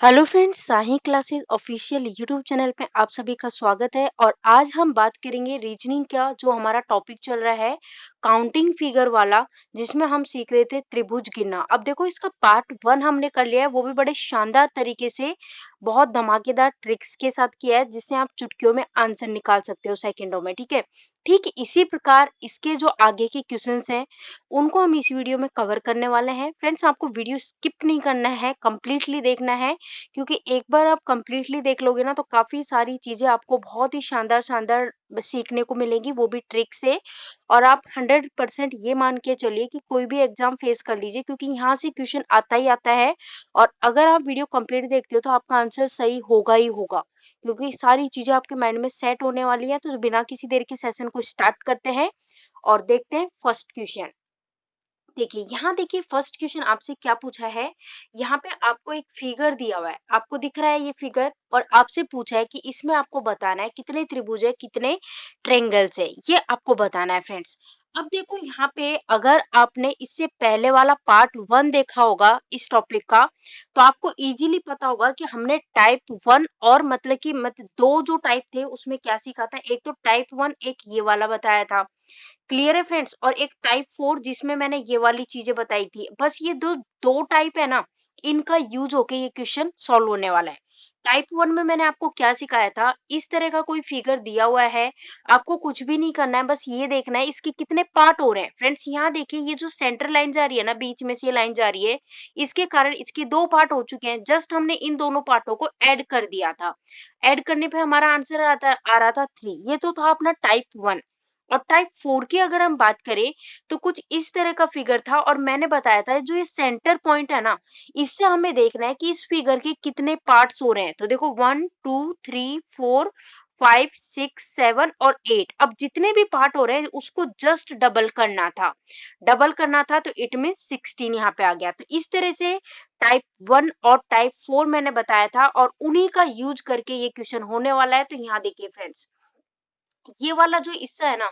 Hello friends, साही classes official YouTube channel पे आप सभी का स्वागत है। और आज हम बात करेंगे रीजनिंग का, जो हमारा टॉपिक चल रहा है काउंटिंग फिगर वाला, जिसमें हम सीख रहे थे त्रिभुज गिनना। अब देखो, इसका पार्ट 1 हमने कर लिया है, वो भी बड़े शानदार तरीके से, बहुत धमाकेदार ट्रिक्स के साथ किया है, जिससे आप चुटकियों में आंसर निकाल सकते हो सेकंडों में। ठीक है, ठीक इसी प्रकार इसके जो आगे के क्वेश्चंस हैं उनको हम इस वीडियो में कवर करने वाले हैं। फ्रेंड्स, आपको वीडियो स्किप नहीं करना है, कंप्लीटली देखना है, क्योंकि एक बार आप कंप्लीटली देख लोगे ना तो काफी सारी चीजें आपको बहुत ही शानदार शानदार सीखने को मिलेगी, वो भी ट्रिक से। और आप 100% ये मान के चलिए कि कोई भी एग्जाम फेस कर लीजिए, क्योंकि यहाँ से क्वेश्चन आता ही आता है। और अगर आप वीडियो कंप्लीट देखते हो तो आपका आंसर सही होगा ही होगा, क्योंकि सारी चीजें आपके माइंड में सेट होने वाली है। तो बिना किसी देर के सेशन को स्टार्ट करते हैं और देखते हैं फर्स्ट क्वेश्चन। देखिए, यहाँ देखिए फर्स्ट क्वेश्चन आपसे क्या पूछा है। यहाँ पे आपको एक फिगर दिया हुआ है, आपको दिख रहा है ये फिगर, और आपसे पूछा है कि इसमें आपको बताना है कितने त्रिभुज है, कितने ट्रायंगल्स है, ये आपको बताना है फ्रेंड्स। अब देखो, यहाँ पे अगर आपने इससे पहले वाला पार्ट 1 देखा होगा इस टॉपिक का, तो आपको इजीली पता होगा कि हमने टाइप 1 और मतलब कि दो जो टाइप थे उसमें क्या सीखा था। एक तो टाइप 1, एक ये वाला बताया था। क्लियर है फ्रेंड्स। और एक टाइप 4 जिसमें मैंने ये वाली चीजें बताई थी। बस ये दो दो टाइप है ना, इनका यूज होके ये क्वेश्चन सॉल्व होने वाला है। टाइप 1 में मैंने आपको क्या सिखाया था, इस तरह का कोई फिगर दिया हुआ है, आपको कुछ भी नहीं करना है, बस ये देखना है इसके कितने पार्ट हो रहे हैं। फ्रेंड्स, यहाँ देखिए, ये जो सेंटर लाइन जा रही है ना, बीच में से ये लाइन जा रही है, इसके कारण इसके 2 पार्ट हो चुके हैं। जस्ट हमने इन दोनों पार्टों को ऐड कर दिया था। ऐड करने पे हमारा आंसर आ रहा था 3। ये तो था अपना टाइप 1। और टाइप 4 की अगर हम बात करें तो कुछ इस तरह का फिगर था, और मैंने बताया था जो ये सेंटर पॉइंट है ना, इससे हमें देखना है कि इस फिगर के कितने पार्ट्स हो रहे हैं। तो देखो, 1 2 3 4 5 6 7 और 8। अब जितने भी पार्ट हो रहे हैं उसको जस्ट डबल करना था। डबल करना था तो इट मीन 16 यहाँ पे आ गया। तो इस तरह से टाइप 1 और टाइप 4 मैंने बताया था, और उन्हीं का यूज करके ये क्वेश्चन होने वाला है। तो यहाँ देखिए फ्रेंड्स, ये वाला जो हिस्सा है ना,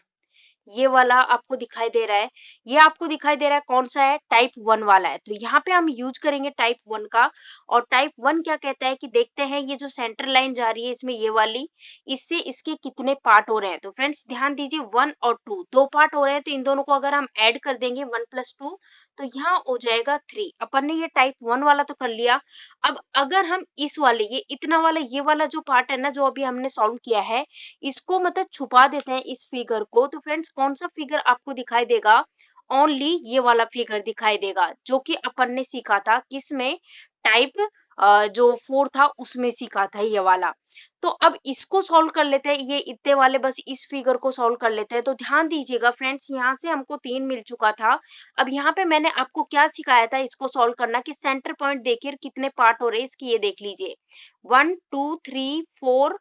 ये वाला आपको दिखाई दे रहा है, ये आपको दिखाई दे रहा है कौन सा है, टाइप 1 वाला है। तो यहाँ पे हम यूज करेंगे टाइप 1 का। और टाइप 1 क्या कहता है कि देखते हैं ये जो सेंटर लाइन जा रही है इसमें, ये वाली, इससे इसके कितने पार्ट हो रहे हैं। तो फ्रेंड्स ध्यान दीजिए, 1 और 2 दो पार्ट हो रहे हैं, तो इन दोनों को अगर हम ऐड कर देंगे 1 + 2, तो यहाँ हो जाएगा 3। अपन ने ये टाइप 1 वाला तो कर लिया। अब अगर हम इस वाले, ये इतना वाला, ये वाला जो पार्ट है ना, जो अभी हमने सॉल्व किया है, इसको मतलब छुपा देते हैं इस फिगर को। तो फ्रेंड्स, कौन सा फिगर आपको दिखाई देगा, ओनली ये वाला फिगर दिखाई देगा, जो कि अपन ने सीखा था किसमें, टाइप जो 4 था उसमें सीखा था ये वाला। तो अब इसको सॉल्व कर लेते हैं, ये इतने वाले, बस इस फिगर को सॉल्व कर लेते हैं। तो ध्यान दीजिएगा फ्रेंड्स, यहाँ से हमको 3 मिल चुका था। अब यहाँ पे मैंने आपको क्या सिखाया था इसको सॉल्व करना, कि सेंटर पॉइंट देखिए कितने पार्ट हो रहे हैं इसकी, ये देख लीजिए, 1 2 3 4,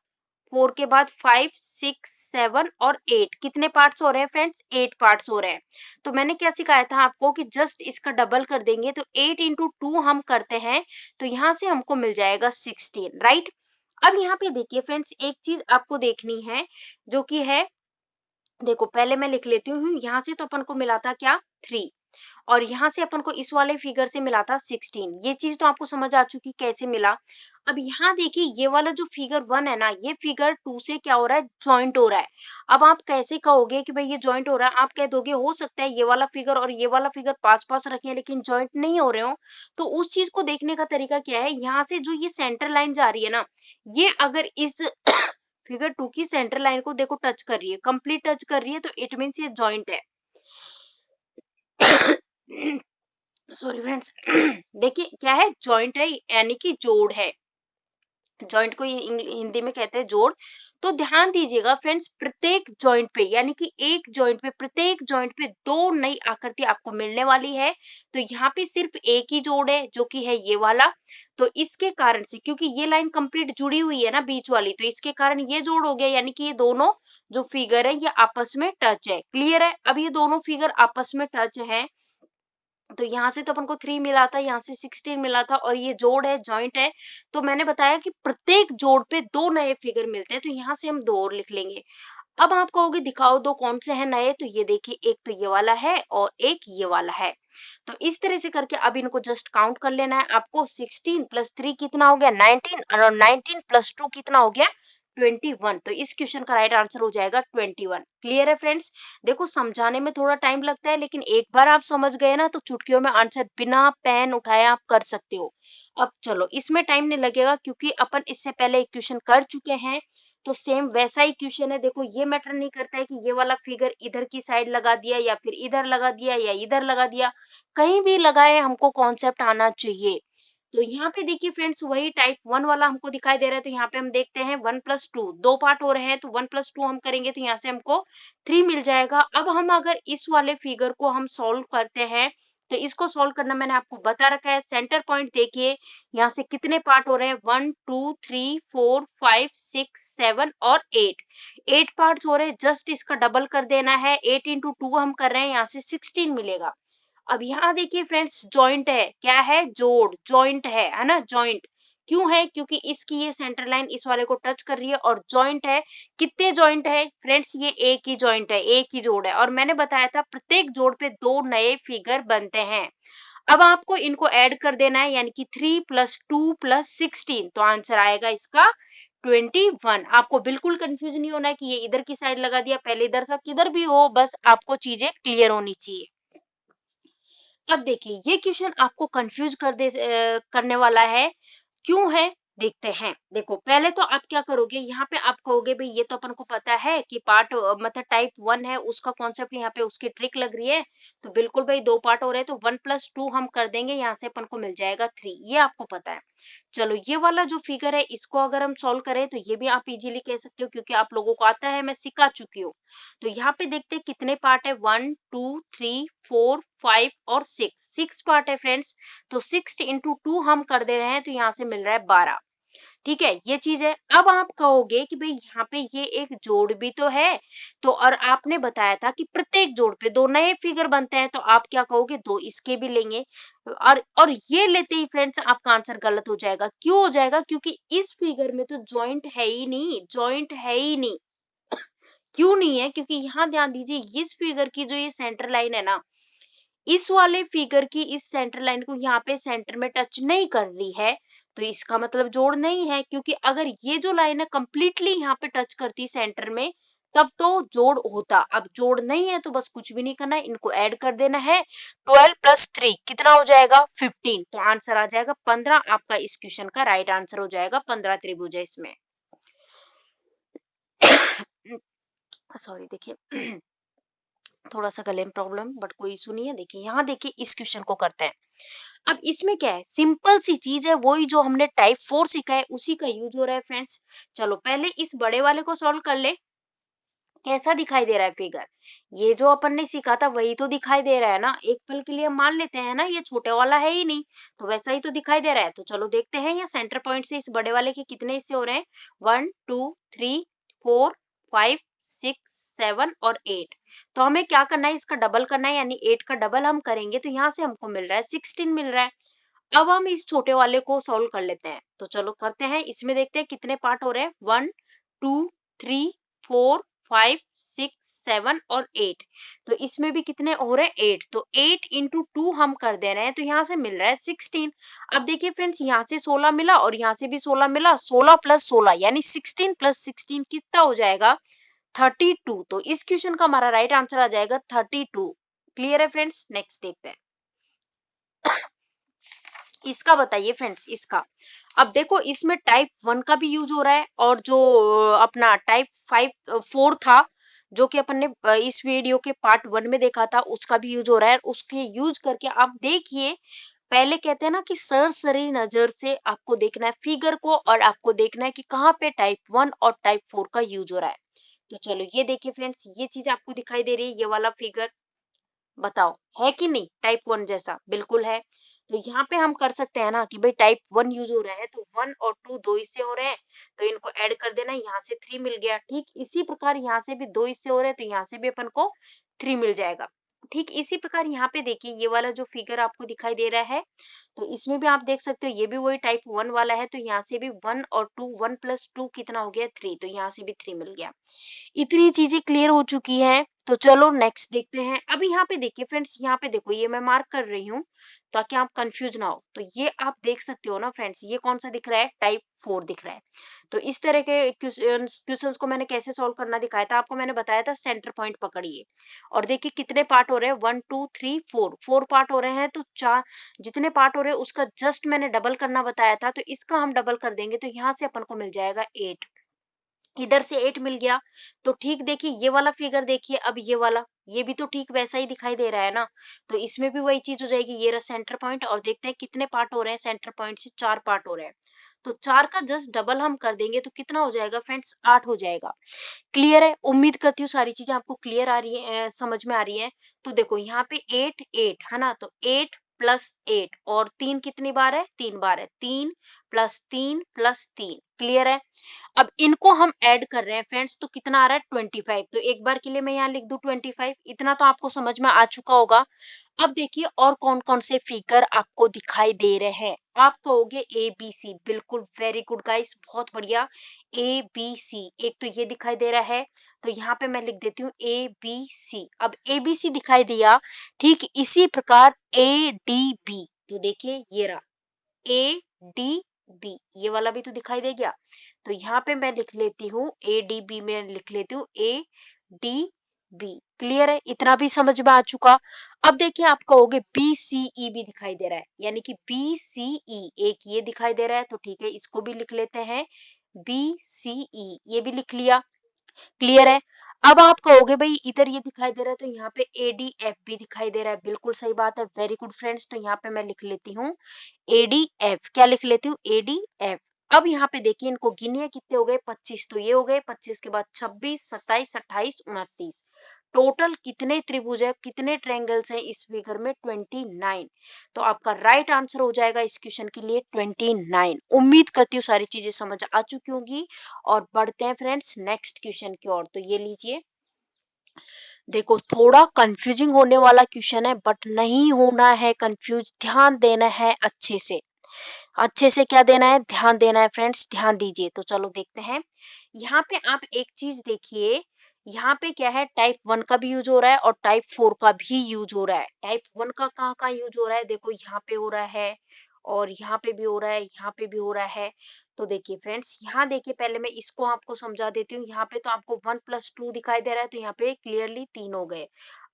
4 के बाद 5 6 7 और 8। कितने पार्ट्स हो रहे हैं फ्रेंड्स, 8 पार्ट्स हो रहे हैं। तो मैंने क्या सिखाया था आपको कि जस्ट इसका डबल कर देंगे, तो 8 × 2 हम करते हैं, तो यहाँ से हमको मिल जाएगा 16, राइट। अब यहाँ पे देखिए फ्रेंड्स, एक चीज आपको देखनी है, जो कि है, देखो पहले मैं लिख लेती हूँ। यहाँ से तो अपन को मिला था क्या, 3, और यहाँ से अपन को इस वाले फिगर से मिला था 16। ये चीज तो आपको समझ आ चुकी कैसे मिला। अब यहाँ देखिए, ये वाला जो फिगर 1 है ना, ये फिगर 2 से क्या हो रहा है, जॉइंट हो रहा है। अब आप कैसे कहोगे कि भाई ये जॉइंट हो रहा है, आप कह दोगे हो सकता है ये वाला फिगर और ये वाला फिगर पास पास रखे हैं लेकिन जॉइंट नहीं हो रहे हो। तो उस चीज को देखने का तरीका क्या है, यहाँ से जो ये सेंटर लाइन जा रही है ना, ये अगर इस फिगर 2 की सेंटर लाइन को देखो टच कर रही है, कंप्लीट टच कर रही है, तो इट मीन्स ये जॉइंट है। Sorry friends. देखिए क्या है, जॉइंट है, यानी कि जोड़ है। जॉइंट को हिंदी में कहते हैं जोड़। तो ध्यान दीजिएगा फ्रेंड्स, प्रत्येक जॉइंट पे, यानी कि एक जॉइंट पे, प्रत्येक जॉइंट पे दो नई आकृति आपको मिलने वाली है। तो यहाँ पे सिर्फ एक ही जोड़ है, जो कि है ये वाला। तो इसके कारण से, क्योंकि ये लाइन कंप्लीट जुड़ी हुई है ना बीच वाली, तो इसके कारण ये जोड़ हो गया, यानी कि ये दोनों जो फिगर है ये आपस में टच है। क्लियर है। अब ये दोनों फिगर आपस में टच है, तो यहाँ से तो अपन को 3 मिला था, यहाँ से 16 मिला था, और ये जोड़ है, जॉइंट है। तो मैंने बताया कि प्रत्येक जोड़ पे दो नए फिगर मिलते हैं, तो यहाँ से हम 2 और लिख लेंगे। अब आप कहोगे दिखाओ दो कौन से हैं नए, तो ये देखिए एक तो ये वाला है और एक ये वाला है। तो इस तरह से करके अब इनको जस्ट काउंट कर लेना है आपको। 16 प्लस 3 कितना हो गया 19, और 19 प्लस 2 कितना हो गया 21। तो इस क्वेश्चन का राइट आंसर हो जाएगा 21। क्लियर है फ्रेंड्स? देखो समझाने में थोड़ा टाइम लगता है, लेकिन एक बार आप समझ गए ना तो चुटकियों में आंसर बिना पेन उठाए आप कर सकते हो। अब चलो इसमें टाइम नहीं लगेगा क्योंकि अपन इससे पहले एक क्वेश्चन कर चुके हैं, तो सेम वैसा ही क्वेश्चन है। देखो ये मैटर नहीं करता है कि ये वाला फिगर इधर की साइड लगा दिया या फिर इधर लगा दिया या इधर लगा दिया, कहीं भी लगाए हमको कॉन्सेप्ट आना चाहिए। तो यहाँ पे देखिए फ्रेंड्स वही टाइप 1 वाला हमको दिखाई दे रहा है, तो यहाँ पे हम देखते हैं 1 प्लस 2 दो पार्ट हो रहे हैं, तो 1 प्लस 2 हम करेंगे तो यहाँ से हमको 3 मिल जाएगा। अब हम अगर इस वाले फिगर को हम सॉल्व करते हैं, तो इसको सॉल्व करना मैंने आपको बता रखा है। सेंटर पॉइंट देखिए यहाँ से कितने पार्ट हो रहे हैं 1 2 3 4 5 6 7 और 8, 8 पार्ट्स हो रहे हैं। जस्ट इसका डबल कर देना है, 8 इंटू 2 हम कर रहे हैं, यहाँ से 16 मिलेगा। अब यहाँ देखिए फ्रेंड्स जॉइंट है, क्या है जोड़, जॉइंट है ना, जॉइंट क्यों है क्योंकि इसकी ये सेंटर लाइन इस वाले को टच कर रही है और जॉइंट है। कितने जॉइंट है फ्रेंड्स? ये एक ही जॉइंट है, एक ही जोड़ है, और मैंने बताया था प्रत्येक जोड़ पे दो नए फिगर बनते हैं। अब आपको इनको ऐड कर देना है, यानी कि 3 प्लस 2 प्लस 16, तो आंसर आएगा इसका 21। आपको बिल्कुल कंफ्यूज नहीं होना है कि ये इधर की साइड लगा दिया, पहले इधर से किधर भी हो, बस आपको चीजें क्लियर होनी चाहिए। अब देखिए ये क्वेश्चन आपको कंफ्यूज करने वाला है, क्यों है देखते हैं। देखो पहले तो आप क्या करोगे, यहाँ पे आप कहोगे भाई ये तो अपन को पता है कि पार्ट मतलब टाइप 1 है, उसका कॉन्सेप्ट यहाँ पे उसकी ट्रिक लग रही है। तो बिल्कुल भाई दो पार्ट हो रहे हैं, तो 1 प्लस 2 हम कर देंगे, यहाँ से अपन को मिल जाएगा 3, ये आपको पता है। चलो ये वाला जो फिगर है इसको अगर हम सॉल्व करें तो ये भी आप इजीली कह सकते हो क्योंकि आप लोगों को आता है, मैं सिखा चुकी हूँ। तो यहाँ पे देखते हैं कितने पार्ट है 1 2 3 4 5 और 6, 6 पार्ट है फ्रेंड्स। तो 6 इंटू 2 हम कर दे रहे हैं, तो यहाँ से मिल रहा है 12। ठीक है, ये चीज है। अब आप कहोगे कि भाई यहाँ पे ये एक जोड़ भी तो है, तो और आपने बताया था कि प्रत्येक जोड़ पे दो नए फिगर बनते हैं, तो आप क्या कहोगे दो इसके भी लेंगे। और ये लेते ही फ्रेंड्स आपका आंसर गलत हो जाएगा। क्यों हो जाएगा? क्योंकि इस फिगर में तो जॉइंट है ही नहीं, जॉइंट है ही नहीं। क्यों नहीं है? क्योंकि यहाँ ध्यान दीजिए इस फिगर की जो ये सेंटर लाइन है ना, इस वाले फिगर की इस सेंटर लाइन को यहाँ पे सेंटर में टच नहीं कर रही है, तो इसका मतलब जोड़ नहीं है। क्योंकि अगर ये जो लाइन है कंप्लीटली यहाँ पे टच करती सेंटर में, तब तो जोड़ होता। अब जोड़ नहीं है तो बस कुछ भी नहीं करना है, इनको ऐड कर देना है। 12 प्लस 3 कितना हो जाएगा 15, तो आंसर आ जाएगा 15। आपका इस क्वेश्चन का राइट आंसर हो जाएगा 15 त्रिभुज है इसमें। सॉरी देखिए थोड़ा सा गले में प्रॉब्लम, बट कोई इशू नहीं है। देखिए यहाँ देखिए इस क्वेश्चन को करते हैं। अब इसमें क्या है, सिंपल सी चीज है, वही जो हमने टाइप 4 सीखा है उसी का यूज हो रहा है फ्रेंड्स। चलो पहले इस बड़े वाले को सॉल्व कर ले। कैसा दिखाई दे रहा है फिगर? ये जो अपन ने सीखा था वही तो दिखाई दे रहा है ना। एक पल के लिए हम मान लेते हैं ना ये छोटे वाला है ही नहीं, तो वैसा ही तो दिखाई दे रहा है। तो चलो देखते हैं, ये सेंटर पॉइंट से इस बड़े वाले के कितने हिस्से हो रहे हैं 1 2 3 4 5 6 7 और 8। तो हमें क्या करना है, इसका डबल करना है, यानी 8 का डबल हम करेंगे तो यहाँ से हमको मिल रहा है 16 मिल रहा है। अब हम इस छोटे वाले को सॉल्व कर लेते हैं, तो चलो करते हैं। इसमें देखते हैं कितने पार्ट हो रहे हैं 1 2 3 4 5 6 7 और 8। तो इसमें भी कितने हो रहे हैं 8, तो 8 इंटू 2 हम कर दे रहे हैं, तो यहाँ से मिल रहा है 16। अब देखिए फ्रेंड्स यहाँ से 16 मिला और यहाँ से भी 16 मिला, 16 प्लस 16 यानी 16 प्लस 16 कितना हो जाएगा 32। तो इस क्वेश्चन का हमारा राइट आंसर आ जाएगा 32। क्लियर है फ्रेंड्स? नेक्स्ट देखते हैं इसका। बताइए फ्रेंड्स इसका। अब देखो इसमें टाइप 1 का भी यूज हो रहा है, और जो अपना टाइप 4 था जो कि अपन ने इस वीडियो के पार्ट 1 में देखा था, उसका भी यूज हो रहा है। उसके यूज करके आप देखिए, पहले कहते हैं ना कि सरसरी नजर से आपको देखना है फिगर को, और आपको देखना है कि कहाँ पे टाइप 1 और टाइप 4 का यूज हो रहा है। तो चलो ये देखिए फ्रेंड्स, ये चीज आपको दिखाई दे रही है, ये वाला फिगर बताओ है कि नहीं टाइप 1 जैसा? बिल्कुल है। तो यहाँ पे हम कर सकते हैं ना कि भाई टाइप 1 यूज हो रहा है, तो 1 और 2 दो हिस्से हो रहे हैं, तो इनको ऐड कर देना, यहाँ से 3 मिल गया। ठीक इसी प्रकार यहाँ से भी दो हिस्से हो रहे हैं, तो यहाँ से भी अपन को 3 मिल जाएगा। ठीक इसी प्रकार यहाँ पे देखिए ये वाला जो फिगर आपको दिखाई दे रहा है, तो इसमें भी आप देख सकते हो ये भी वही टाइप 1 वाला है, तो यहाँ से भी 1 और 2, 1 प्लस 2 कितना हो गया 3, तो यहाँ से भी 3 मिल गया। इतनी चीजें क्लियर हो चुकी हैं, तो चलो नेक्स्ट देखते हैं। अब यहाँ पे देखिए फ्रेंड्स, यहाँ पे देखो ये मैं मार्क कर रही हूँ ताकि आप कंफ्यूज ना हो। तो ये आप देख सकते हो ना फ्रेंड्स, ये कौन सा दिख रहा है, टाइप 4 दिख रहा है। तो इस तरह के क्वेश्चंस को मैंने कैसे सॉल्व करना दिखाया था आपको, मैंने बताया था सेंटर पॉइंट पकड़िए और देखिए कितने पार्ट हो रहे हैं, 1 2 3 4 पार्ट हो रहे हैं। तो चार जितने पार्ट हो रहे हैं उसका जस्ट मैंने डबल करना बताया था, तो इसका हम डबल कर देंगे तो यहाँ से अपन को मिल जाएगा 8, इधर से 8 मिल गया। तो ठीक देखिए ये वाला फिगर देखिए, अब ये वाला, ये भी तो ठीक वैसा ही दिखाई दे रहा है ना, तो इसमें भी वही चीज हो जाएगी। ये रहा सेंटर पॉइंट और देखते हैं कितने पार्ट हो रहे हैं, सेंटर पॉइंट से 4 पार्ट हो रहे हैं। तो 4 का जस्ट डबल हम कर देंगे तो कितना हो जाएगा फ्रेंड्स, 8 हो जाएगा। क्लियर है, उम्मीद करती हूँ सारी चीजें आपको क्लियर आ रही है, समझ में आ रही है। तो देखो यहाँ पे 8 8 है ना, तो 8 प्लस 8 और 3 कितनी बार है, 3 बार है, 3 प्लस 3 प्लस 3। क्लियर है। अब इनको हम ऐड कर रहे हैं फ्रेंड्स, तो कितना आ रहा है 25। तो एक बार के लिए मैं यहाँ लिख दूं 25, इतना तो आपको समझ में आ चुका होगा। अब देखिए और कौन कौन से फिगर आपको दिखाई दे रहे हैं। आप कहोगे ए बी सी, बिल्कुल वेरी गुड गाइस, बहुत बढ़िया। ए बी सी, एक तो ये दिखाई दे रहा है, तो यहाँ पे मैं लिख देती हूँ ए बी सी। अब ए बी सी दिखाई दिया, ठीक इसी प्रकार ए डी बी, तो देखिए ये रहा ए डी बी, ये वाला भी तो दिखाई दे गया। तो यहाँ पे मैं लिख लेती हूँ ए डी बी में लिख लेती हूँ ए डी बी। क्लियर है, इतना भी समझ में आ चुका। अब देखिए आप कहोगे बी सी ई भी दिखाई दे रहा है, यानी कि बी सी ई, एक ये दिखाई दे रहा है, तो ठीक है इसको भी लिख लेते हैं बी सी ई, ये भी लिख लिया। क्लियर है। अब आप कहोगे भाई इधर ये दिखाई दे रहा है, तो यहाँ पे एडीएफ भी दिखाई दे रहा है, बिल्कुल सही बात है, वेरी गुड फ्रेंड्स। तो यहाँ पे मैं लिख लेती हूँ एडीएफ, क्या लिख लेती हूँ, एडीएफ। अब यहाँ पे देखिए इनको गिनिए कितने हो गए, 25, तो ये हो गए 25 के बाद 26 27 28 29, टोटल कितने त्रिभुज है, कितने ट्रायंगल्स हैं इस फिगर में, 29। तो आपका राइट आंसर हो जाएगा इस क्वेश्चन के लिए 29। उम्मीद करती हूँ सारी चीजें समझ आ चुकी होंगी। और बढ़ते हैं फ्रेंड्स नेक्स्ट क्वेश्चन की ओर। तो ये लीजिए, देखो थोड़ा कंफ्यूजिंग होने वाला क्वेश्चन है, बट नहीं होना है कंफ्यूज, ध्यान देना है अच्छे से। अच्छे से क्या देना है, ध्यान देना है फ्रेंड्स, ध्यान दीजिए। तो चलो देखते हैं। यहाँ पे आप एक चीज देखिए, यहाँ पे क्या है, टाइप 1 का भी यूज हो रहा है और टाइप 4 का भी यूज हो रहा है। टाइप 1 का कहाँ कहाँ यूज हो रहा है, देखो यहाँ पे हो रहा है और यहाँ पे भी हो रहा है, यहाँ पे भी हो रहा है। तो देखिए फ्रेंड्स, यहाँ देखिए पहले मैं इसको आपको समझा देती हूँ। यहाँ पे तो आपको 1 प्लस 2 दिखाई दे रहा है, तो यहाँ पे क्लियरली 3 हो गए।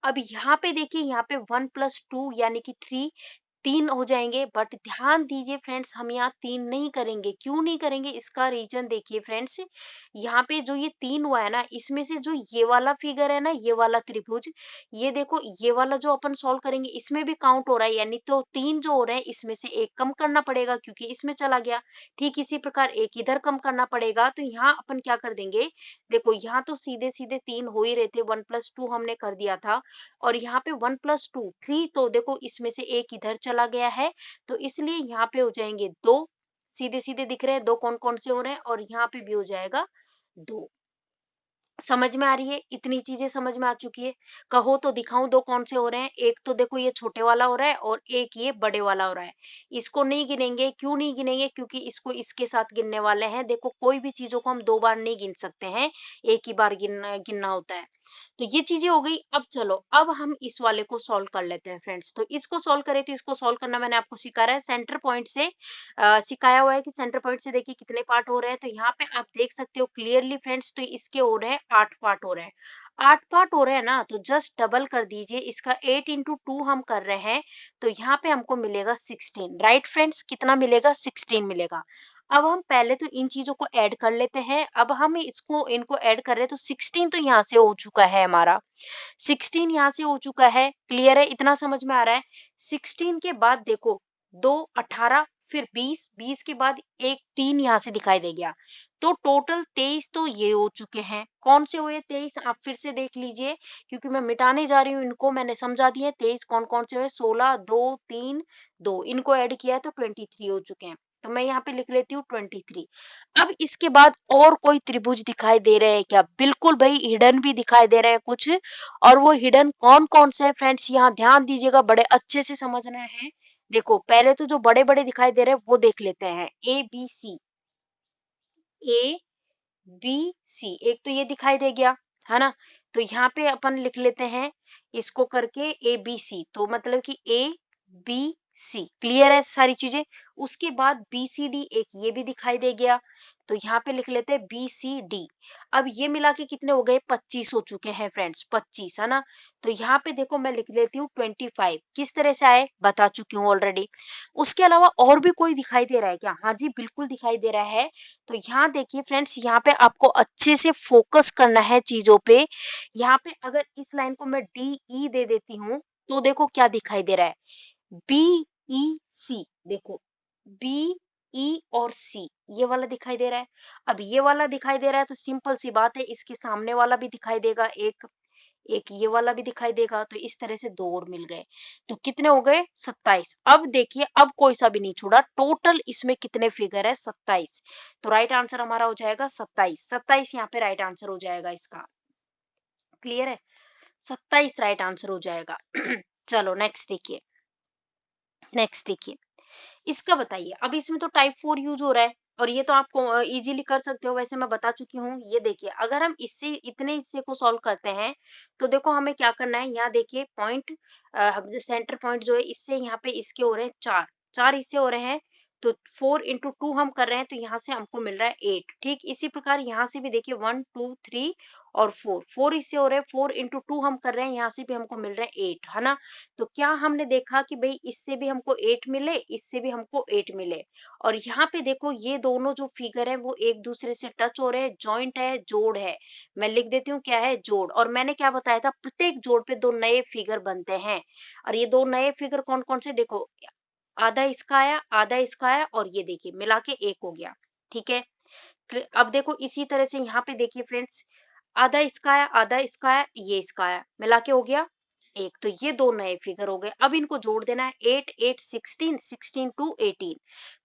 अब यहाँ पे देखिए, यहाँ पे 1 प्लस 2 यानी कि 3, 3 हो जाएंगे। बट ध्यान दीजिए फ्रेंड्स, हम यहाँ 3 नहीं करेंगे। क्यों नहीं करेंगे, इसका रीजन देखिए फ्रेंड्स, यहाँ पे जो ये 3 हुआ है ना, इसमें से जो ये वाला फिगर है ना, ये वाला त्रिभुज, ये देखो ये वाला जो अपन सॉल्व करेंगे इसमें भी काउंट हो रहा है, यानी तो 3 जो हो रहे हैं इसमें से एक कम करना पड़ेगा क्योंकि इसमें चला गया। ठीक इसी प्रकार एक इधर कम करना पड़ेगा, तो यहाँ अपन क्या कर देंगे, देखो यहाँ तो सीधे सीधे 3 हो ही रहे थे, 1 प्लस 2 हमने कर दिया था, और यहाँ पे 1 प्लस 2 3, तो देखो इसमें से एक इधर चला गया है, तो इसलिए यहाँ पे हो जाएंगे 2, सीधे सीधे दिख रहे हैं 2 कौन कौन से हो रहे हैं, और यहाँ पे भी हो जाएगा 2। समझ में आ रही है, इतनी चीजें समझ में आ चुकी है। कहो तो दिखाऊं दो कौन से हो रहे हैं, एक तो देखो ये छोटे वाला हो रहा है और एक ये बड़े वाला हो रहा है। इसको नहीं गिनेंगे, क्यों नहीं गिनेंगे, क्योंकि इसको इसके साथ गिनने वाले हैं। देखो कोई भी चीजों को हम 2 बार नहीं गिन सकते हैं, एक ही बार गिनना गिनना होता है। तो ये चीजें हो गई। अब चलो, अब हम इस वाले को सॉल्व कर लेते हैं फ्रेंड्स। तो इसको सॉल्व करें, तो इसको सॉल्व करना मैंने आपको सिखा रहा है सेंटर पॉइंट से, सिखाया हुआ है कि सेंटर पॉइंट से देखिए कितने पार्ट हो रहे हैं। तो यहाँ पे आप देख सकते हो क्लियरली फ्रेंड्स, तो इसके हो रहे हैं 8 पार्ट हो रहे हैं। 8 पार्ट हो रहे हैं ना, तो जस्ट डबल कर दीजिए इसका, 8 इंटू 2 हम कर रहे हैं, तो यहाँ पे हमको मिलेगा 16। राइट फ्रेंड्स, कितना मिलेगा, 16 मिलेगा। अब हम पहले तो इन चीजों को ऐड कर लेते हैं। अब हम इसको इनको ऐड कर रहे हैं, तो 16 तो यहाँ से हो चुका है हमारा, 16 यहाँ से हो चुका है। क्लियर है, इतना समझ में आ रहा है। 16 के बाद देखो 2 18, फिर 20, 20 के बाद एक 3 यहाँ से दिखाई दे गया, तो टोटल 23 तो ये हो चुके हैं। कौन से हुए 23, आप फिर से देख लीजिए, क्योंकि मैं मिटाने जा रही हूँ इनको, मैंने समझा दिए 23 कौन कौन से हुए, 16 2 3 2, इनको ऐड किया है तो 23 हो चुके हैं। तो मैं यहाँ पे लिख लेती हूँ 23। अब इसके बाद और कोई त्रिभुज दिखाई दे रहे हैं क्या? बिल्कुल भाई, हिडन भी दिखाई दे रहे हैं कुछ। और वो हिडन कौन कौन से है फ्रेंड्स, यहाँ ध्यान दीजिएगा, बड़े अच्छे से समझना है। देखो पहले तो जो बड़े बड़े दिखाई दे रहे हैं वो देख लेते हैं। A B C, A B C, एक तो ये दिखाई दे गया, है ना। तो यहाँ पे अपन लिख लेते हैं इसको करके ए बी सी, तो मतलब कि ए बी सी, क्लियर है सारी चीजें। उसके बाद बी सी डी, एक ये भी दिखाई दे गया, तो यहाँ पे लिख लेते हैं बी सी डी। अब ये मिला के कितने हो गए? 25 हो चुके हैं फ्रेंड्स, 25, है ना। तो यहाँ पे देखो मैं लिख लेती हूँ 25। किस तरह से आए बता चुकी हूँ ऑलरेडी। उसके अलावा और भी कोई दिखाई दे रहा है क्या? हाँ जी, बिल्कुल दिखाई दे रहा है। तो यहाँ देखिए फ्रेंड्स, यहाँ पे आपको अच्छे से फोकस करना है चीजों पे। यहाँ पे अगर इस लाइन को मैं डी ई दे देती हूँ, तो देखो क्या दिखाई दे रहा है, बी ई सी। देखो बी ई और सी, ये वाला दिखाई दे रहा है। अब ये वाला दिखाई दे रहा है तो सिंपल सी बात है, इसके सामने वाला भी दिखाई देगा, एक एक ये वाला भी दिखाई देगा। तो इस तरह से दो और मिल गए, तो कितने हो गए? 27। अब देखिए, अब कोई सा भी नहीं छोड़ा, टोटल इसमें कितने फिगर है? 27। तो राइट आंसर हमारा हो जाएगा 27। 27 यहाँ पे राइट आंसर हो जाएगा इसका, क्लियर है? 27 राइट आंसर हो जाएगा। चलो नेक्स्ट देखिए, नेक्स्ट देखिए, इसका बताइए। अब इसमें तो टाइप 4 यूज हो रहा है, और ये तो आपको इजीली कर सकते हो, वैसे मैं बता चुकी हूँ। ये देखिए, अगर हम इससे इतने हिस्से को सॉल्व करते हैं, तो देखो हमें क्या करना है। यहाँ देखिए पॉइंट, सेंटर पॉइंट जो है, इससे यहाँ पे इसके हो रहे हैं 4, 4 हिस्से हो रहे हैं। तो 4 इंटू 2 हम कर रहे हैं, तो यहाँ से हमको मिल रहा है 8। ठीक इसी प्रकार यहाँ से भी देखिए 1 2 3 और 4, 4 हिस्से हो रहे हैं। 4 इंटू 2 हम कर रहे हैं, यहाँ से भी हमको मिल रहा है 8, है ना। तो क्या हमने देखा कि भाई इससे भी हमको 8 मिले, इससे भी हमको 8 मिले। और यहाँ पे देखो ये दोनों जो फिगर है वो एक दूसरे से टच हो रहे हैं, जॉइंट है, जोड़ है। मैं लिख देती हूँ क्या है? जोड़। और मैंने क्या बताया था? प्रत्येक जोड़ पे दो नए फिगर बनते हैं। और ये दो नए फिगर कौन कौन से? देखो, आधा इसका आया, आधा इसका आया, और ये देखिए मिला के एक हो गया। ठीक है, अब देखो इसी तरह से यहाँ पे देखिए फ्रेंड्स, आधा इसका आया, आधा इसका आया, ये इसका आया, मिला के हो गया एक। तो ये दो नए फिगर हो गए। अब इनको जोड़ देना है, 8 8 16, 16 टू 18।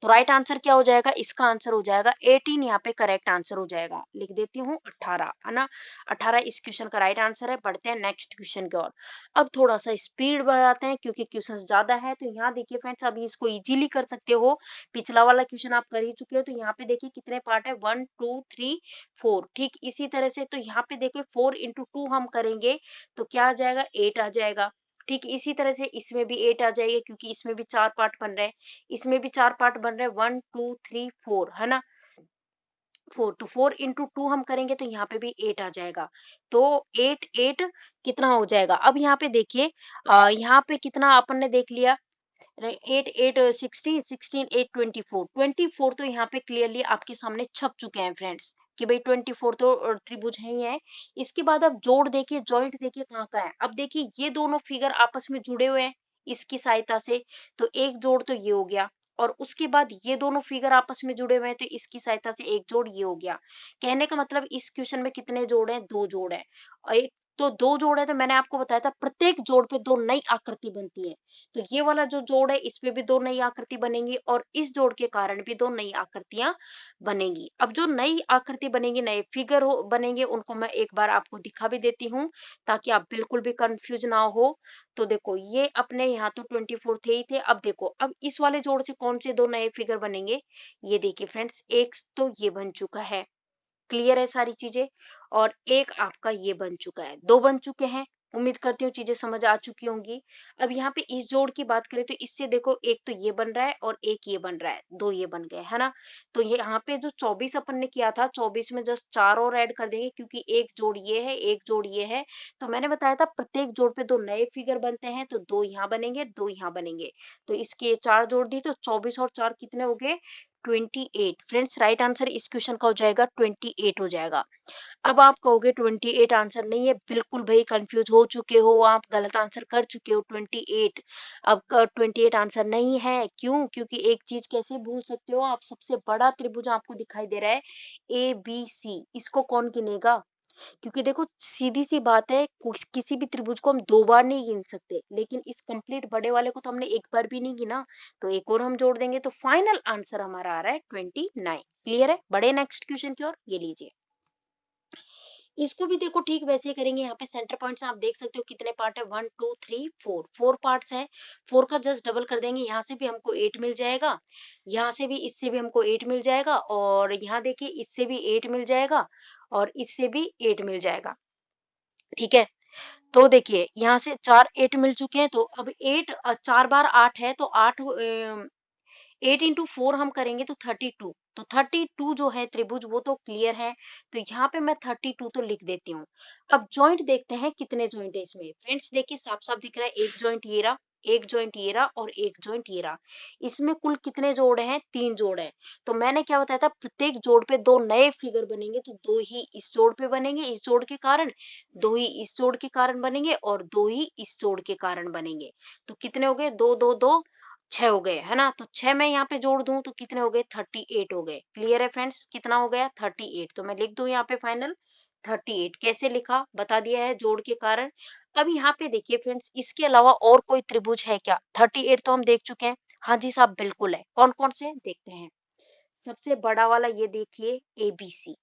तो राइट आंसर क्या हो जाएगा? इसका आंसर हो जाएगा 18। यहाँ पे करेक्ट आंसर हो जाएगा, लिख देती हूँ 18, है ना। 18 इस क्वेश्चन का राइट आंसर है। बढ़ते हैं नेक्स्ट क्वेश्चन की ओर। अब थोड़ा सा स्पीड बढ़ाते हैं क्योंकि क्वेश्चन ज्यादा है। तो यहाँ देखिए फ्रेंड्स, अभी इसको इजीली कर सकते हो। पिछला वाला क्वेश्चन आप कर ही चुके हो। तो यहाँ पे देखिए कितने पार्ट है, 1 2 3 4। ठीक इसी तरह से, तो यहाँ पे देखिए 4 इंटू 2 हम करेंगे, तो क्या आ जाएगा? 8 आ जाएगा। ठीक इसी तरह से इसमें भी 8 आ जाएगा, क्योंकि इसमें भी 4 पार्ट बन रहे हैं, इसमें भी 4 पार्ट बन रहे हैं, 1 2 3 4, है ना। 4, तो 4 इंटू 2 हम करेंगे, तो यहाँ पे भी 8 आ जाएगा। तो 8 8 कितना हो जाएगा? अब यहाँ पे देखिए, यहाँ पे कितना अपन ने देख लिया, 8 8 16, 16 8 24, 24 तो यहाँ पे क्लियरली आपके सामने छप चुके हैं फ्रेंड्स, कि भाई 24 तो त्रिभुज है ही है। इसके बाद अब जोड़ देखिए, जॉइंट देखिए कहाँ का है। अब देखिए ये दोनों फिगर आपस में जुड़े हुए हैं इसकी सहायता से, तो एक जोड़ तो ये हो गया। और उसके बाद ये दोनों फिगर आपस में जुड़े हुए हैं, तो इसकी सहायता से एक जोड़ ये हो गया। कहने का मतलब इस क्वेश्चन में कितने जोड़ हैं? दो जोड़ हैं। और एक तो दो जोड़ है, तो मैंने आपको बताया था प्रत्येक जोड़ पे दो नई आकृति बनती है। तो ये वाला जो जोड़ है, इसपे भी दो नई आकृति बनेंगी, और इस जोड़ के कारण भी दो नई आकृतियां बनेंगी। अब जो नई आकृति बनेंगी, नए फिगर बनेंगे, उनको मैं एक बार आपको दिखा भी देती हूँ, ताकि आप बिल्कुल भी कंफ्यूज ना हो। तो देखो ये अपने यहाँ तो 24 थे ही थे। अब देखो, अब इस वाले जोड़ से कौन से दो नए फिगर बनेंगे? ये देखिए फ्रेंड्स, एक तो ये बन चुका है, क्लियर है सारी चीजें। और एक आपका ये बन चुका है, दो बन चुके हैं। उम्मीद करती हूँ चीजें समझ आ चुकी होंगी। अब यहाँ पे इस जोड़ की बात करें, तो इससे देखो एक तो ये बन रहा है और एक ये बन रहा है, दो ये बन गए, है ना। तो ये यहाँ पे जो 24 अपन ने किया था, 24 में जस्ट 4 और ऐड कर देंगे, क्योंकि एक जोड़ ये है, एक जोड़ ये है। तो मैंने बताया था प्रत्येक जोड़ पे दो नए फिगर बनते हैं, तो दो यहाँ बनेंगे, दो यहाँ बनेंगे। तो इसके 4 जोड़ दिए, तो 24 और 4 कितने हो गए? 28। फ्रेंड्स राइट आंसर इस क्वेश्चन का हो जाएगा 28 हो जाएगा। अब आप कहोगे 28 आंसर नहीं है, बिल्कुल भाई कंफ्यूज हो चुके हो आप, गलत आंसर कर चुके हो 28। अब 28 आंसर नहीं है, क्यों? क्योंकि एक चीज कैसे भूल सकते हो आप, सबसे बड़ा त्रिभुज आपको दिखाई दे रहा है ए बी सी, इसको कौन गिनेगा? क्योंकि देखो सीधी सी बात है, किसी भी त्रिभुज को हम 2 बार नहीं गिन सकते, लेकिन इस कंप्लीट बड़े वाले को तो हमने एक बार भी नहीं गिना, तो एक और हम जोड़ देंगे, तो फाइनल आंसर हमारा आ रहा है 29। क्लियर है? बढ़े नेक्स्ट क्वेश्चन की ओर, ये लीजिए। इसको भी देखो ठीक वैसे ही करेंगे। यहाँ पे सेंटर पॉइंट्स आप देख सकते हो कितने पार्ट है, 1 2 3 4, 4 पार्ट्स हैं। 4 का जस्ट डबल कर देंगे, यहाँ से भी हमको 8 मिल जाएगा, यहाँ से भी, इससे भी हमको 8 मिल जाएगा, और यहाँ देखिए इससे भी 8 मिल जाएगा, और इससे भी 8 मिल जाएगा। ठीक है, तो देखिए यहाँ से 4 8 मिल चुके हैं, तो अब 8 4 बार 8 है, तो 8 इंटू 4 हम करेंगे तो 32, तो 32 जो है त्रिभुज वो तो क्लियर है, तो यहाँ पे मैं 32 तो लिख देती हूँ। अब जॉइंट देखते हैं कितने जॉइंट है इसमें। फ्रेंड्स देखिए साफ साफ दिख रहा है, एक जॉइंट ये रहा, एक जॉइंट ये रहा, और एक जॉइंट ये रहा। इसमें कुल कितने जोड़ हैं? 3 जोड़ है। तो मैंने क्या बताया था, प्रत्येक जोड़ पे 2 नए फिगर बनेंगे, तो 2 ही इस जोड़ पे बनेंगे इस जोड़ के कारण, 2 ही इस जोड़ के कारण बनेंगे, और 2 ही इस जोड़ के कारण बनेंगे। तो कितने हो गए? 2 2 2 6 हो गए, है ना? तो 6 मैं यहाँ पे जोड़ दूं तो कितने हो गए? 38 हो गए। क्लियर है फ्रेंड्स? कितना हो गया? 38। तो मैं लिख दूं यहाँ पे फाइनल 38। कैसे लिखा? बता दिया है, जोड़ के कारण। अब यहाँ पे देखिए फ्रेंड्स, इसके अलावा और कोई त्रिभुज है क्या? 38 तो हम देख चुके हैं। हाँ जी साहब, बिल्कुल है। कौन कौन से देखते हैं? सबसे बड़ा वाला ये देखिए, ABC।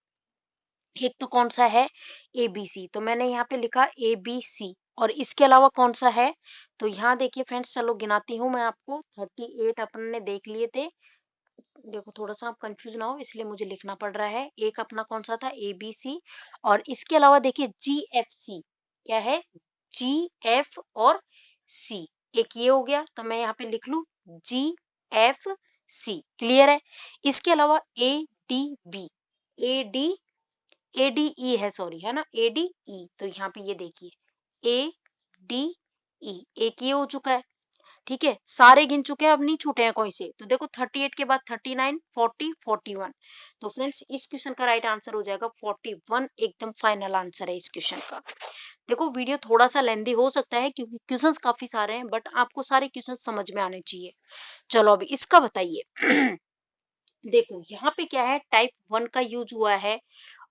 एक तो कौन सा है? ABC। तो मैंने यहाँ पे लिखा ABC। और इसके अलावा कौन सा है? तो यहाँ देखिए फ्रेंड्स, चलो गिनाती हूँ मैं आपको। 38 अपन ने देख लिए थे। देखो थोड़ा सा आप कंफ्यूज ना हो, इसलिए मुझे लिखना पड़ रहा है। एक अपना कौन सा था? ABC। और इसके अलावा देखिए GFC। क्या है? GF और C। एक ये हो गया, तो मैं यहाँ पे लिख लूं GFC। क्लियर है? इसके अलावा ADB, AD ADE है, सॉरी, है ना, ADE। तो यहाँ पे ये देखिए ADE, एक ये हो चुका है। ठीक है, सारे गिन चुके हैं, अब नहीं छूटे हैं कोई से। तो देखो 38 के बाद 39 40 41। तो फ्रेंड्स इस क्वेश्चन का राइट आंसर हो जाएगा 41, एकदम फाइनल आंसर है इस क्वेश्चन का। देखो वीडियो थोड़ा सा लेंदी हो सकता है क्योंकि क्वेश्चंस काफी सारे हैं, बट आपको सारे क्वेश्चन समझ में आने चाहिए। चलो अभी इसका बताइए। देखो यहाँ पे क्या है, टाइप 1 का यूज हुआ है,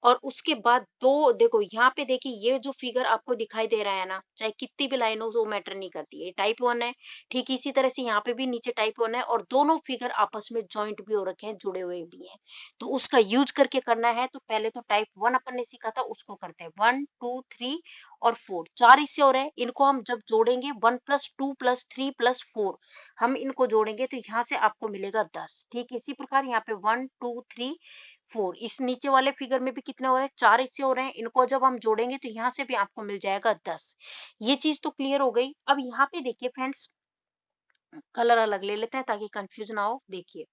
और उसके बाद दो, देखो यहाँ पे देखिए ये जो फिगर आपको दिखाई दे रहा है ना, चाहे कितनी भी लाइन हो वो मैटर नहीं करती है, टाइप 1 है। ठीक इसी तरह से यहाँ पे भी नीचे टाइप 1 है, और दोनों फिगर आपस में जॉइंट भी हो रखे हैं, जुड़े हुए भी हैं। तो उसका यूज करके करना है, तो पहले तो टाइप 1 अपन ने सीखा था, उसको करते हैं। 1 2 3 और 4, 4 इससे हो रहे हैं, इनको हम जब जोड़ेंगे 1 + 2 + 3 + 4, हम इनको जोड़ेंगे तो यहाँ से आपको मिलेगा 10। ठीक इसी प्रकार यहाँ पे 1 2 3 4, इस नीचे वाले फिगर में भी कितने हो रहे हैं? 4 इससे हो रहे हैं, इनको जब हम जोड़ेंगे तो यहाँ से भी आपको मिल जाएगा 10। ये चीज तो क्लियर हो गई। अब यहाँ पे देखिए फ्रेंड्स, कलर अलग ले लेते हैं ताकि कंफ्यूज ना हो। देखिए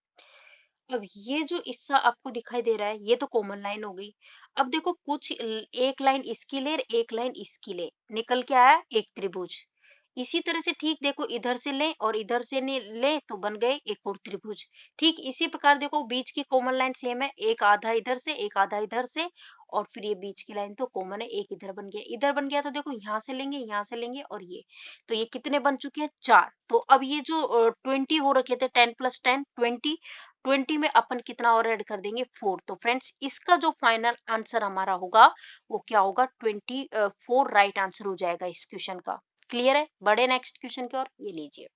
अब ये जो हिस्सा आपको दिखाई दे रहा है, ये तो कॉमन लाइन हो गई। अब देखो एक लाइन इसकी ले, एक लाइन इसकी ले, निकल के आया एक त्रिभुज। इसी तरह से ठीक देखो, इधर से ले और इधर से ले, तो बन गए एक और त्रिभुज। ठीक इसी प्रकार देखो बीच की कॉमन लाइन सेम है, एक आधा इधर से एक आधा इधर से, और फिर ये बीच की लाइन तो कॉमन है, एक इधर बन गया इधर बन गया, तो देखो यहाँ से लेंगे यहाँ से लेंगे, और ये, तो ये कितने बन चुके हैं? 4। तो अब ये जो 20 हो रखे थे, 10 + 10 20, 20 में अपन कितना और ऐड कर देंगे? 4। तो फ्रेंड्स इसका जो फाइनल आंसर हमारा होगा वो क्या होगा? 24 राइट आंसर हो जाएगा इस क्वेश्चन का। क्लियर है? बढ़े नेक्स्ट क्वेश्चन की ओर, ये लीजिए।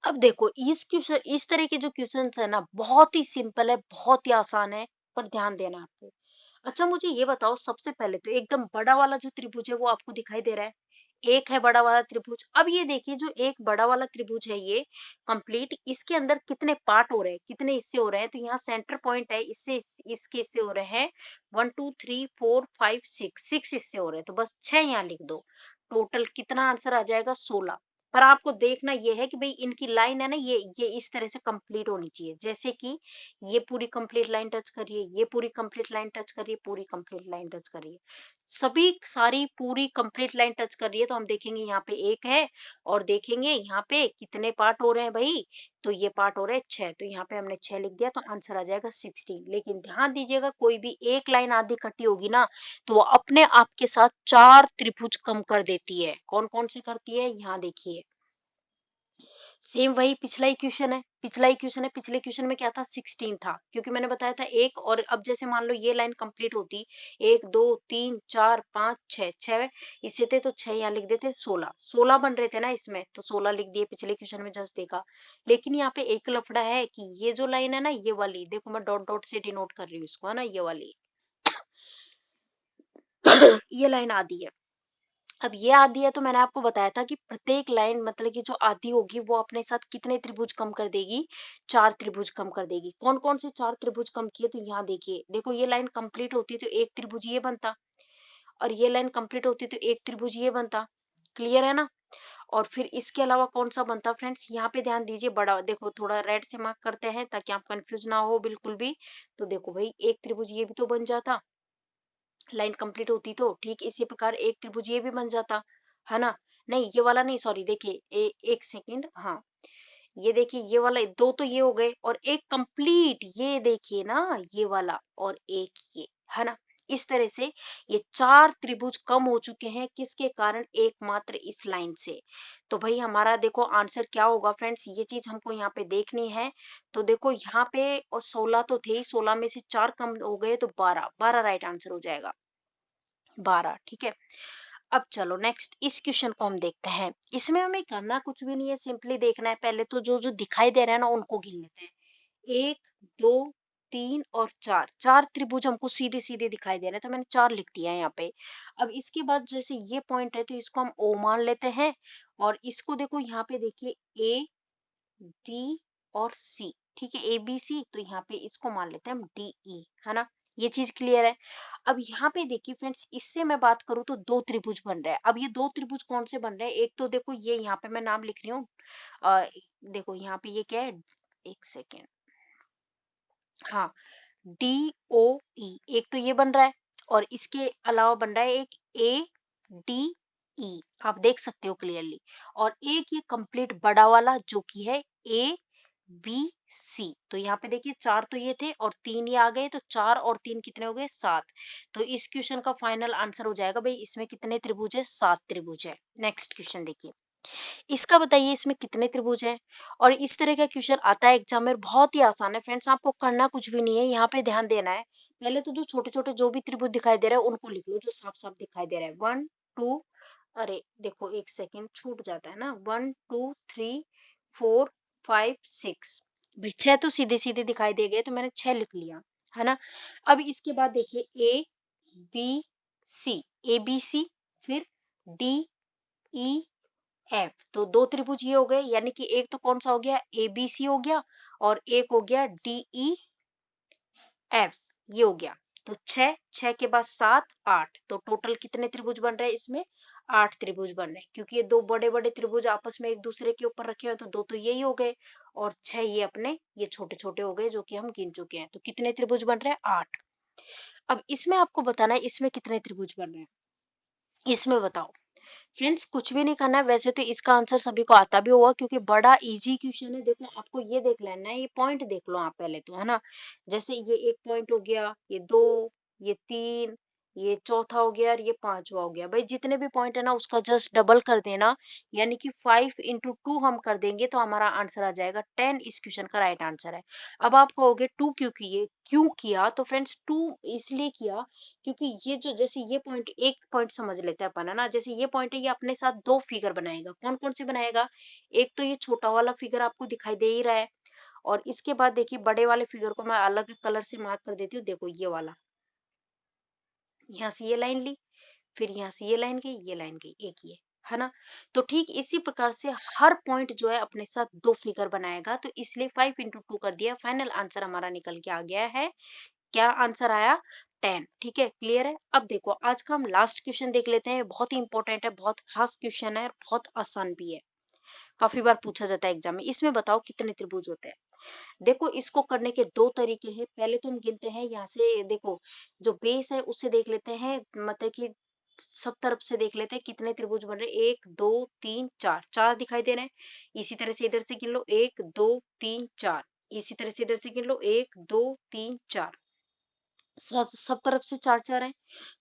अब देखो इस क्वेश्चन, इस तरह के जो क्वेश्चन है ना, बहुत ही सिंपल है, बहुत ही आसान है, पर ध्यान देना आपको। अच्छा मुझे ये बताओ, सबसे पहले तो एकदम बड़ा वाला जो त्रिभुज है वो आपको दिखाई दे रहा है, एक है बड़ा वाला त्रिभुज। अब ये देखिए जो एक बड़ा वाला त्रिभुज है ये कंप्लीट, इसके अंदर कितने पार्ट हो रहे हैं, कितने हिस्से हो रहे हैं? तो यहाँ सेंटर पॉइंट है, इससे इसके हिस्से हो रहे हैं 1 2 3 4 5 6, 6 हिस्से हो रहे हैं, तो बस 6 यहाँ लिख दो। टोटल कितना आंसर आ जाएगा? 16। पर आपको देखना ये है कि भाई इनकी लाइन है ना, ये इस तरह से कंप्लीट होनी चाहिए, जैसे कि ये पूरी कंप्लीट लाइन टच करिए, ये पूरी कंप्लीट लाइन टच करिए, पूरी कंप्लीट लाइन टच करिए, सभी सारी पूरी कंप्लीट लाइन टच कर रही है, तो हम देखेंगे यहाँ पे एक है, और देखेंगे यहाँ पे कितने पार्ट हो रहे हैं भाई, तो ये पार्ट हो रहे हैं 6, तो यहाँ पे हमने 6 लिख दिया, तो आंसर आ जाएगा 16। लेकिन ध्यान दीजिएगा, कोई भी एक लाइन आधी कटी होगी ना, तो वो अपने आप के साथ 4 त्रिभुज कम कर देती है। कौन कौन से करती है? यहाँ देखिए, सेम वही पिछला इक्वेशन है, पिछले इक्वेशन में क्या था 16 था, क्योंकि मैंने बताया था एक, और अब जैसे मान लो ये लाइन कंप्लीट होती 1 2 3 4 5 6 6 इससे थे तो 6 यहाँ लिख देते, 16 बन रहे थे ना इसमें, तो 16 लिख दिए पिछले इक्वेशन में जस्ट देखा। लेकिन यहाँ पे एक लफड़ा है कि ये जो लाइन है ना, ये वाली देखो, मैं डॉट डॉट से डिनोट कर रही हूँ इसको, है ना, ये वाली ये लाइन आधी है। अब ये आधी है तो मैंने आपको बताया था कि प्रत्येक लाइन मतलब कि जो आधी होगी वो अपने साथ कितने त्रिभुज कम कर देगी, 4 त्रिभुज कम कर देगी। कौन कौन से 4 त्रिभुज कम किए, तो यहाँ देखिए, देखो ये लाइन कंप्लीट होती तो एक त्रिभुज ये बनता, और ये लाइन कंप्लीट होती तो एक त्रिभुज ये बनता। क्लियर है ना। और फिर इसके अलावा कौन सा बनता फ्रेंड्स, यहाँ पे ध्यान दीजिए, बड़ा देखो, थोड़ा रेड से मार्क करते हैं ताकि आप कंफ्यूज ना हो बिल्कुल भी। तो देखो भाई, एक त्रिभुज ये भी तो बन जाता, लाइन कंप्लीट होती तो ठीक इसी प्रकार एक त्रिभुज ये भी बन जाता, है ना। नहीं ये वाला नहीं, सॉरी, देखिए एक सेकंड, हाँ, ये देखिए ये वाला, दो तो ये हो गए और एक कंप्लीट ये देखिए ना, ये वाला और एक ये, है ना। इस तरह से ये 4 त्रिभुज कम हो चुके हैं, किसके कारण, एकमात्र इस लाइन से। तो भाई हमारा देखो आंसर क्या होगा फ्रेंड्स, ये चीज हमको यहाँ पे देखनी है। तो देखो यहाँ पे, और 16 तो थे ही, 16 में से 4 कम हो गए तो 12, 12 राइट आंसर हो जाएगा, 12, ठीक है। अब चलो नेक्स्ट इस क्वेश्चन को हम देखते हैं। इसमें हमें करना कुछ भी नहीं है, सिंपली देखना है, पहले तो जो जो दिखाई दे रहा है ना उनको गिन लेते हैं। 1 2 3 और 4, 4 त्रिभुज हमको सीधे सीधे दिखाई दे रहे हैं, तो मैंने 4 लिख दिया है यहाँ पे। अब इसके बाद जैसे ये पॉइंट है तो इसको हम O मान लेते हैं, और इसको देखो यहाँ पे देखिए A B और C, ठीक है, ए बी सी, तो यहाँ पे इसको मान लेते हैं हम डी ई, है ना। ये चीज क्लियर है। अब यहाँ पे देखिए फ्रेंड्स, इससे मैं बात करूँ तो दो त्रिभुज बन रहे हैं। अब ये दो त्रिभुज कौन से बन रहे हैं, एक तो देखो ये यहाँ पे मैं नाम लिख रही हूँ, देखो यहाँ पे ये क्या है, एक सेकेंड, हाँ, डी ओ ई, एक तो ये बन रहा है, और इसके अलावा बन रहा है एक ए डी ई, आप देख सकते हो क्लियरली। और एक ये कंप्लीट बड़ा वाला जो कि है ए बी सी, तो यहाँ पे देखिए 4 तो ये थे और 3 ये आ गए, तो 4 और 3 कितने हो गए, 7। तो इस क्वेश्चन का फाइनल आंसर हो जाएगा भाई, इसमें कितने त्रिभुज है, 7 त्रिभुज है। नेक्स्ट क्वेश्चन देखिए, इसका बताइए इसमें कितने त्रिभुज हैं। और इस तरह का क्वेश्चन आता है एग्जाम में, बहुत ही आसान है फ्रेंड्स, आपको करना कुछ भी नहीं है, यहाँ पे ध्यान देना है। पहले तो जो छोटे छोटे जो भी त्रिभुज दिखाई दे रहे हैं उनको लिख लो, जो साफ साफ दिखाई दे रहा है, 1 2, अरे देखो एक सेकेंड छूट जाता है ना, 1 2 3 4 5 6, भाई 6 तो सीधे सीधे दिखाई दे गए, तो मैंने 6 लिख लिया, है ना। अब इसके बाद देखिए A B C, A B C, फिर डी ई एफ, तो दो त्रिभुज ये हो गए, यानी कि एक तो कौन सा हो गया, ए बी सी हो गया, और एक हो गया डी ई एफ, ये हो गया। तो 6, 6 के बाद 7 8, तो टोटल कितने त्रिभुज बन रहे हैं इसमें, 8 त्रिभुज बन रहे हैं, क्योंकि ये दो बड़े बड़े त्रिभुज आपस में एक दूसरे के ऊपर रखे हुए हैं, तो दो तो यही हो गए, और 6 ये अपने ये छोटे छोटे हो गए जो कि हम गिन चुके हैं। तो कितने त्रिभुज बन रहे हैं, 8। अब इसमें आपको बताना है इसमें कितने त्रिभुज बन रहे हैं, इसमें बताओ। फ्रेंड्स कुछ भी नहीं करना है, वैसे तो इसका आंसर सभी को आता भी होगा क्योंकि बड़ा इजी क्वेश्चन है। देखो आपको ये देख लेना है, ये पॉइंट देख लो आप पहले तो, है ना। जैसे ये एक पॉइंट हो गया, ये 2, ये 3, ये चौथा हो गया और ये पांचवा हो गया। भाई जितने भी पॉइंट है ना उसका जस्ट डबल कर देना, यानी कि 5 इंटू 2 हम कर देंगे तो हमारा आंसर आ जाएगा 10। इस क्वेश्चन का राइट आंसर है। अब आप कहोगे 2 क्यों किए, क्यों किया, तो फ्रेंड्स 2 इसलिए किया क्योंकि ये जो, जैसे ये पॉइंट, एक पॉइंट समझ लेते हैं अपन, है ना। जैसे ये पॉइंट है, ये अपने साथ दो फिगर बनाएगा, कौन कौन से बनाएगा, एक तो ये छोटा वाला फिगर आपको दिखाई दे ही रहा है, और इसके बाद देखिए बड़े वाले फिगर को मैं अलग कलर से मार्क कर देती हूँ, देखो ये वाला, यहाँ से ये लाइन ली, फिर यहाँ से ये लाइन गई, ये लाइन गई, एक ये, है ना। तो ठीक इसी प्रकार से हर पॉइंट जो है अपने साथ दो फिगर बनाएगा, तो इसलिए 5 इंटू 2 कर दिया, फाइनल आंसर हमारा निकल के आ गया है, क्या आंसर आया, 10। ठीक है, क्लियर है। अब देखो आज का हम लास्ट क्वेश्चन देख लेते हैं, बहुत ही इंपॉर्टेंट है, बहुत खास क्वेश्चन है और बहुत आसान भी है, काफी बार पूछा जाता है एग्जाम में। इसमें बताओ कितने त्रिभुज होते हैं। देखो इसको करने के दो तरीके हैं, पहले तो हम गिनते हैं यहाँ से, देखो जो बेस है उससे देख लेते हैं, मतलब कि सब तरफ से देख लेते हैं कितने त्रिभुज बन रहे हैं, 1 2 3 4, 4 दिखाई दे रहे हैं। इसी तरह से इधर से गिन लो, 1 2 3 4, इसी तरह से इधर से गिन लो, 1 2 3 4, सब सब तरफ से 4 4 है।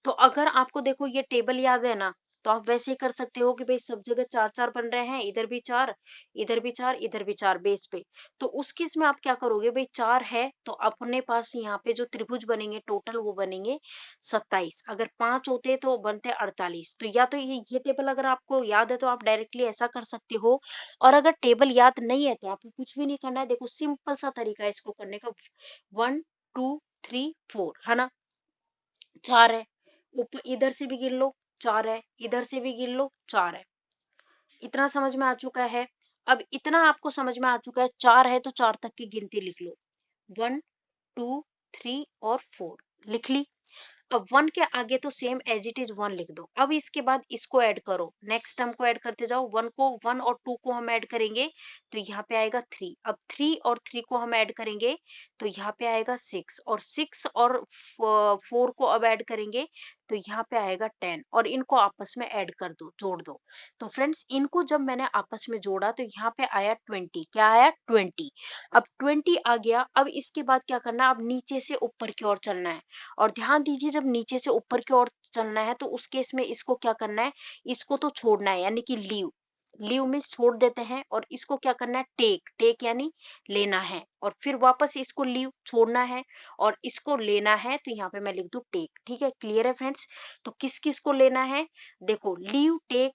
तो अगर आपको देखो ये टेबल याद है ना, तो आप वैसे ही कर सकते हो कि भाई सब जगह 4-4 बन रहे हैं, इधर भी 4, इधर भी 4, इधर भी 4 बेस पे। तो उस केस में आप क्या करोगे, भाई 4 है तो अपने पास यहाँ पे जो त्रिभुज बनेंगे टोटल वो बनेंगे 27। अगर 5 होते तो बनते 48। तो या तो ये टेबल अगर आपको याद है तो आप डायरेक्टली ऐसा कर सकते हो, और अगर टेबल याद नहीं है तो आपको कुछ भी नहीं करना है। देखो सिंपल सा तरीका है इसको करने का, 1 2 3 4 है ना, 4 है, ऊपर इधर से भी गिन लो 4 है, इधर से भी गिन लो 4 है। इतना समझ में आ चुका है। अब इतना आपको समझ में आ चुका है, 4 है तो 4 तक की गिनती लिख लो, 1 2 3 और 4 लिख ली। अब 1 के आगे तो सेम एज इट इज 1 लिख दो। अब इसके बाद इसको ऐड करो, नेक्स्ट टर्म को ऐड करते जाओ। 1 और 2 को हम ऐड करेंगे तो यहाँ पे आएगा 3। अब 3 और 3 को हम ऐड करेंगे तो यहाँ पे आएगा 6, और 6 और 4 को अब ऐड करेंगे तो यहाँ पे आएगा 10, और इनको आपस में ऐड कर दो, जोड़ दो। तो फ्रेंड्स इनको जब मैंने आपस में जोड़ा तो यहाँ पे आया 20। क्या आया? 20। अब 20 आ गया। अब इसके बाद क्या करना है, अब नीचे से ऊपर की ओर चलना है। और ध्यान दीजिए जब नीचे से ऊपर की ओर चलना है तो उस केस में इसको क्या करना है, इसको तो छोड़ना है, यानी कि लीव। लीव में छोड़ देते हैं, और इसको क्या करना है, टेक। टेक यानी लेना है, और फिर वापस इसको लीव छोड़ना है और इसको लेना है, तो यहाँ पे मैं लिख दूं टेक। ठीक है, क्लियर है फ्रेंड्स? तो किस किस को लेना है, देखो लीव, टेक,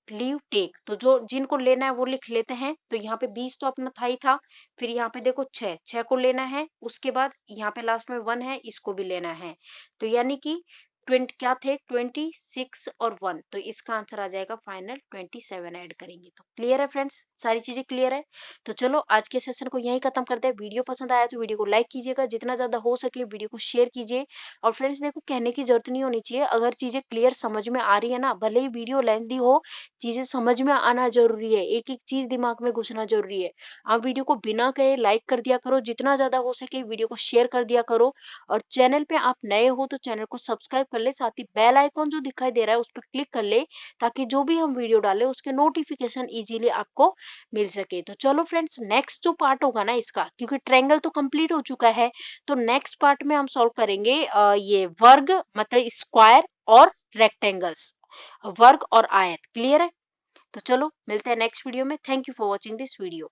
लीव, टेक। तो जो जिनको लेना है वो लिख लेते हैं। तो यहाँ पे 20 तो अपना था ही था। फिर यहाँ पे देखो 6 को लेना है। उसके बाद यहाँ पे लास्ट में 1 है, इसको भी लेना है। तो यानी कि 20 क्या थे, 26 और 1। तो इसका आंसर आ जाएगा फाइनल 27 ऐड करेंगे तो। क्लियर है फ्रेंड्स? सारी चीजें क्लियर है? तो चलो आज के सेशन को यहीं खत्म करते हैं। वीडियो पसंद आया तो वीडियो को लाइक कीजिएगा, जितना ज्यादा हो सके वीडियो को शेयर कीजिए। और फ्रेंड्स देखो कहने की जरूरत नहीं होनी चाहिए, अगर चीजें क्लियर समझ में आ रही है ना, भले ही वीडियो लेंथी हो, चीजें समझ में आना जरूरी है, एक एक चीज दिमाग में घुसना जरूरी है। आप वीडियो को बिना कहे लाइक कर दिया करो, जितना ज्यादा हो सके वीडियो को शेयर कर दिया करो। और चैनल पे आप नए हो तो चैनल को सब्सक्राइब कर ले, साथ ही बेल आइकॉन जो दिखाई दे रहा है उस पर क्लिक कर ले, ताकि जो भी हम वीडियो डालें उसके नोटिफिकेशन इजीली आपको मिल सके। तो चलो फ्रेंड्स नेक्स्ट जो पार्ट होगा ना इसका, क्योंकि ट्रायंगल तो कंप्लीट हो चुका है, तो नेक्स्ट पार्ट में हम सॉल्व करेंगे ये वर्ग मतलब स्क्वायर और रेक्टेंगल्स, वर्ग और आयत। क्लियर है? तो चलो मिलते हैं नेक्स्ट वीडियो में। Thank you for watching this video.